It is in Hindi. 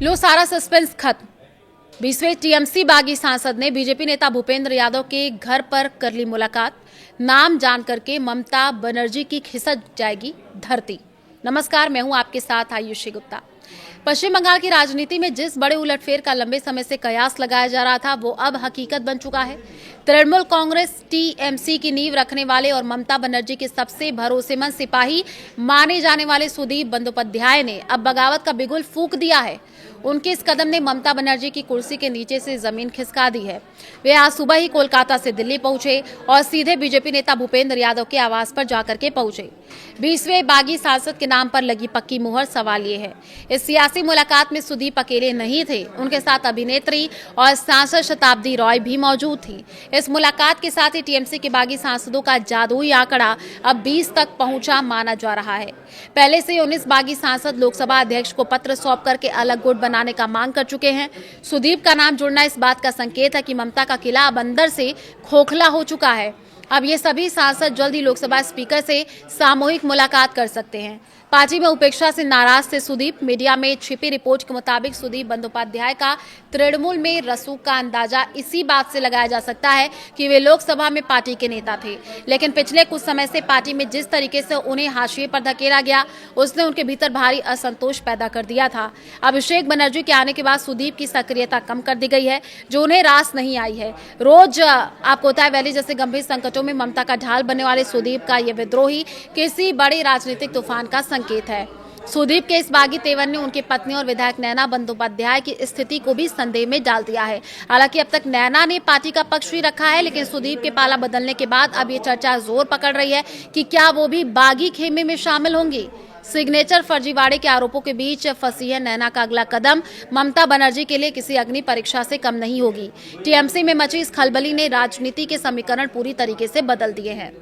लो सारा सस्पेंस खत्म। 20वें टीएमसी बागी सांसद ने बीजेपी नेता भूपेंद्र यादव के घर पर कर ली मुलाकात। नाम जान करके ममता बनर्जी की खिसक जाएगी धरती। नमस्कार, मैं हूं आपके साथ आयुषी गुप्ता। पश्चिम बंगाल की राजनीति में जिस बड़े उलटफेर का लंबे समय से कयास लगाया जा रहा था, वो अब हकीकत बन चुका है। तृणमूल कांग्रेस टीएमसी की नींव रखने वाले और ममता बनर्जी के सबसे भरोसेमंद सिपाही माने जाने वाले सुदीप बंदोपाध्याय ने अब बगावत का बिगुल फूंक दिया है। उनके इस कदम ने ममता बनर्जी की कुर्सी के नीचे से जमीन खिसका दी है। वे आज सुबह ही कोलकाता से दिल्ली पहुंचे और सीधे बीजेपी नेता भूपेंद्र यादव के आवास पर जाकर के पहुंचे। 20वें बागी सांसद के नाम पर लगी पक्की मुहर सवाल ये है। इस सियासी मुलाकात में सुदीप अकेले नहीं थे, उनके साथ अभिनेत्री और सांसद शताब्दी रॉय भी मौजूद थी। इस मुलाकात के साथ ही टीएमसी के बागी सांसदों का जादुई आंकड़ा अब 20 तक पहुंचा माना जा रहा है। पहले से 19 बागी सांसद लोकसभा अध्यक्ष को पत्र सौंप करके अलग गुट बनाने का मांग कर चुके हैं। सुदीप का नाम जुड़ना इस बात का संकेत है कि ममता का किला अब अंदर से खोखला हो चुका है। अब ये सभी सांसद जल्द ही लोकसभा स्पीकर से सामूहिक मुलाकात कर सकते हैं। पार्टी में उपेक्षा से नाराज थे सुदीप। मीडिया में छिपी रिपोर्ट के मुताबिक सुदीप बंदोपाध्याय का तृणमूल में रसूख का अंदाजा इसी बात से लगाया जा सकता है कि वे लोकसभा में पार्टी के नेता थे, लेकिन पिछले कुछ समय से पार्टी में जिस तरीके से उन्हें हाशिए पर धकेला गया, उसने उनके भीतर भारी असंतोष पैदा कर दिया था। अभिषेक बनर्जी के आने के बाद सुदीप की सक्रियता कम कर दी गई है, जो उन्हें रास नहीं आई है। रोज आपको होता है वैली जैसे गंभीर संकटों में ममता का ढाल बनने वाले सुदीप का यह विद्रोही किसी बड़े राजनीतिक तूफान का संकेत है। सुदीप के इस बागी तेवर ने उनकी पत्नी और विधायक नैना बंदोपाध्याय की स्थिति को भी संदेह में डाल दिया है। हालांकि अब तक नैना ने पार्टी का पक्ष ही रखा है, लेकिन सुदीप के पाला बदलने के बाद अब ये चर्चा जोर पकड़ रही है कि क्या वो भी बागी खेमे में शामिल होंगी। सिग्नेचर फर्जीवाड़े के आरोपों के बीच फंसी है नैना का अगला कदम ममता बनर्जी के लिए किसी अग्नि परीक्षा से कम नहीं होगी। टीएमसी में मची इस खलबली ने राजनीति के समीकरण पूरी तरीके से बदल दिए हैं।